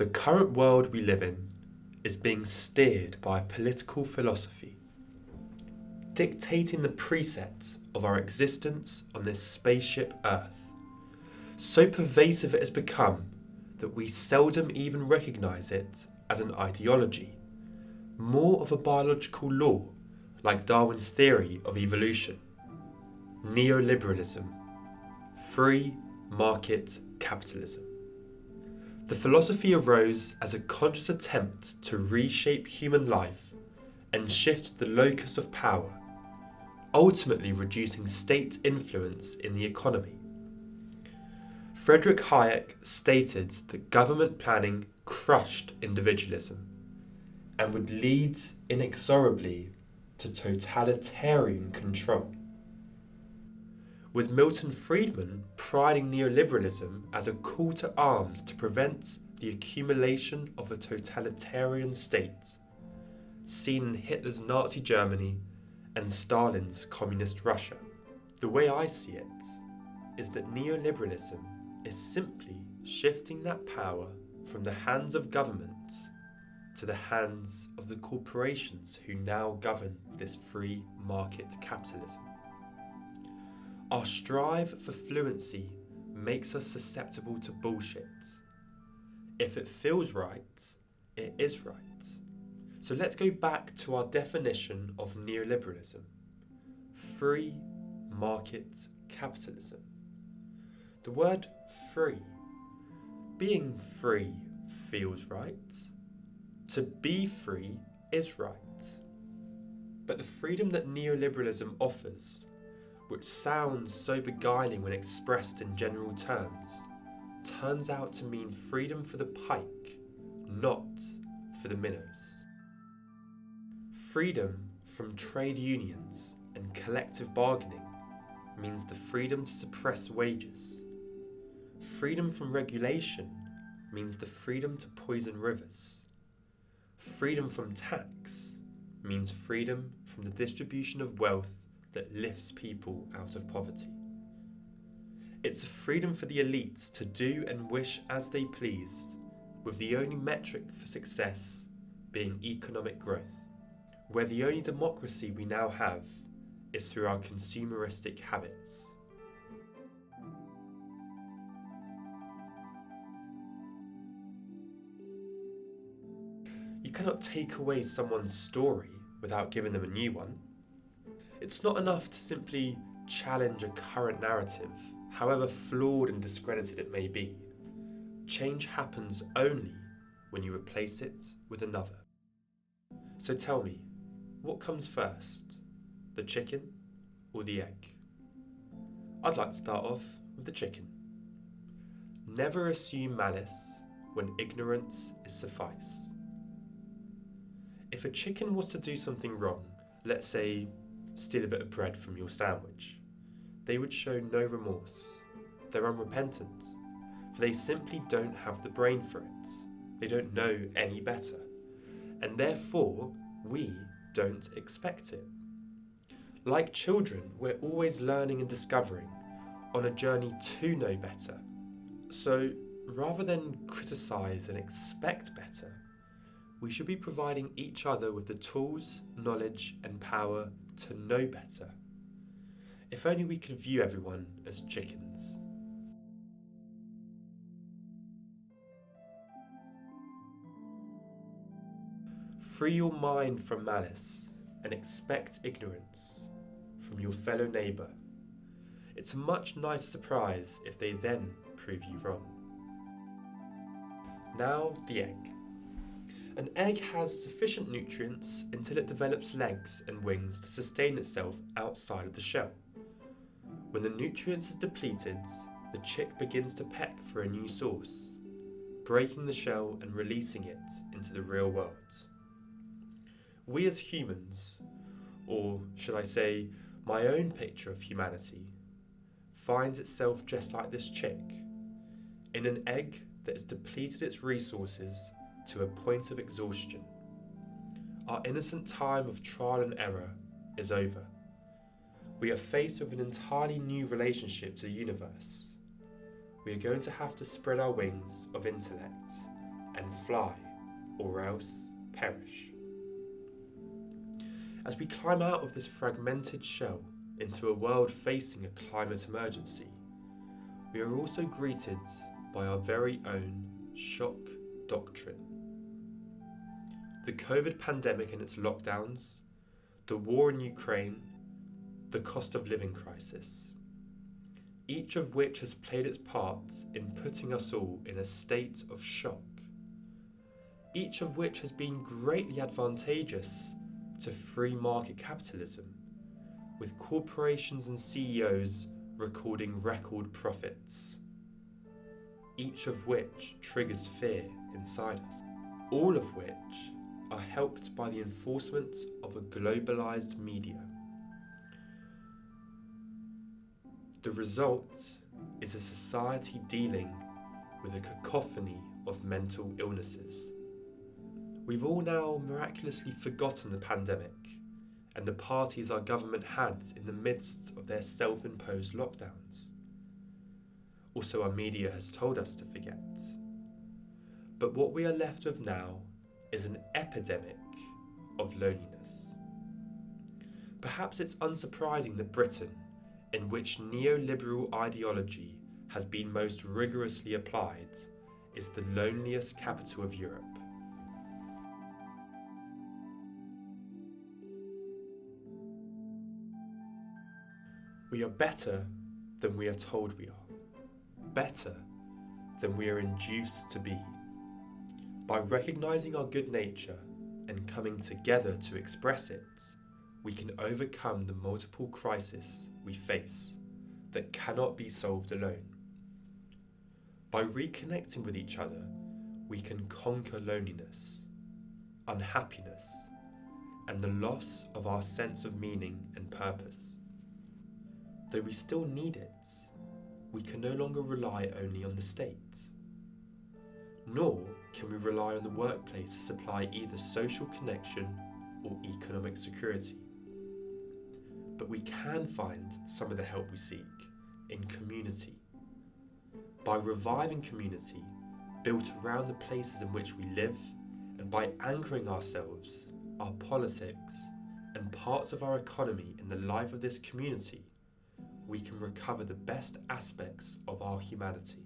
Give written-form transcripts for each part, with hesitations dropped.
The current world we live in is being steered by a political philosophy, dictating the precepts of our existence on this spaceship Earth. So pervasive it has become that we seldom even recognise it as an ideology, more of a biological law like Darwin's theory of evolution. Neoliberalism, free market capitalism. The philosophy arose as a conscious attempt to reshape human life and shift the locus of power, ultimately reducing state influence in the economy. Friedrich Hayek stated that government planning crushed individualism and would lead inexorably to totalitarian control. With Milton Friedman priding neoliberalism as a call to arms to prevent the accumulation of a totalitarian state, seen in Hitler's Nazi Germany and Stalin's communist Russia. The way I see it is that neoliberalism is simply shifting that power from the hands of government to the hands of the corporations who now govern this free market capitalism. Our strive for fluency makes us susceptible to bullshit. If it feels right, it is right. So let's go back to our definition of neoliberalism. Free market capitalism. The word free. Being free feels right. To be free is right. But the freedom that neoliberalism offers, which sounds so beguiling when expressed in general terms, turns out to mean freedom for the pike, not for the minnows. Freedom from trade unions and collective bargaining means the freedom to suppress wages. Freedom from regulation means the freedom to poison rivers. Freedom from tax means freedom from the distribution of wealth that lifts people out of poverty. It's a freedom for the elites to do and wish as they please, with the only metric for success being economic growth, where the only democracy we now have is through our consumeristic habits. You cannot take away someone's story without giving them a new one. It's not enough to simply challenge a current narrative, however flawed and discredited it may be. Change happens only when you replace it with another. So tell me, what comes first, the chicken or the egg? I'd like to start off with the chicken. Never assume malice when ignorance is suffice. If a chicken was to do something wrong, let's say steal a bit of bread from your sandwich, they would show no remorse. They're unrepentant, for they simply don't have the brain for it. They don't know any better, and therefore we don't expect it. Like children, we're always learning and discovering, on a journey to know better. So rather than criticise and expect better, we should be providing each other with the tools, knowledge and power to know better. If only we could view everyone as chickens. Free your mind from malice and expect ignorance from your fellow neighbour. It's a much nicer surprise if they then prove you wrong. Now the egg. An egg has sufficient nutrients until it develops legs and wings to sustain itself outside of the shell. When the nutrients is depleted, the chick begins to peck for a new source, breaking the shell and releasing it into the real world. We as humans, or should I say, my own picture of humanity, finds itself just like this chick, in an egg that has depleted its resources to a point of exhaustion. Our innocent time of trial and error is over. We are faced with an entirely new relationship to the universe. We are going to have to spread our wings of intellect and fly, or else perish. As we climb out of this fragmented shell into a world facing a climate emergency, we are also greeted by our very own shock doctrine. The COVID pandemic and its lockdowns, the war in Ukraine, the cost of living crisis, each of which has played its part in putting us all in a state of shock, each of which has been greatly advantageous to free market capitalism, with corporations and CEOs recording record profits, each of which triggers fear inside us, all of which are helped by the enforcement of a globalized media. The result is a society dealing with a cacophony of mental illnesses. We've all now miraculously forgotten the pandemic and the parties our government had in the midst of their self-imposed lockdowns. Also, our media has told us to forget. But what we are left with now is an epidemic of loneliness. Perhaps it's unsurprising that Britain, in which neoliberal ideology has been most rigorously applied, is the loneliest capital of Europe. We are better than we are told we are, better than we are induced to be. By recognising our good nature and coming together to express it, we can overcome the multiple crises we face that cannot be solved alone. By reconnecting with each other, we can conquer loneliness, unhappiness, and the loss of our sense of meaning and purpose. Though we still need it, we can no longer rely only on the state. Nor can we rely on the workplace to supply either social connection or economic security. But we can find some of the help we seek in community. By reviving community built around the places in which we live, and by anchoring ourselves, our politics, and parts of our economy in the life of this community, we can recover the best aspects of our humanity.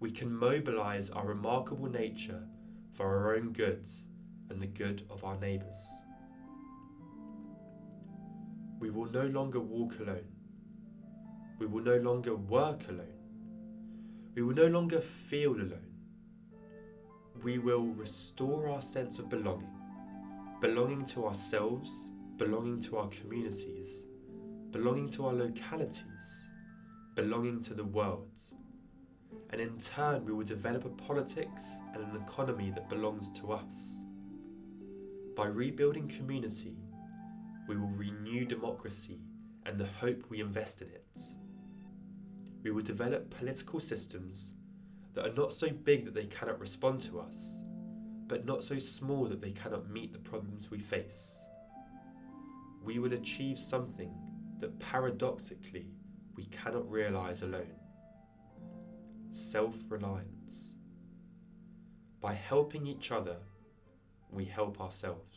We can mobilise our remarkable nature for our own good and the good of our neighbours. We will no longer walk alone. We will no longer work alone. We will no longer feel alone. We will restore our sense of belonging, belonging to ourselves, belonging to our communities, belonging to our localities, belonging to the world. And in turn, we will develop a politics and an economy that belongs to us. By rebuilding community, we will renew democracy and the hope we invest in it. We will develop political systems that are not so big that they cannot respond to us, but not so small that they cannot meet the problems we face. We will achieve something that paradoxically we cannot realise alone. Self-reliance. By helping each other, we help ourselves.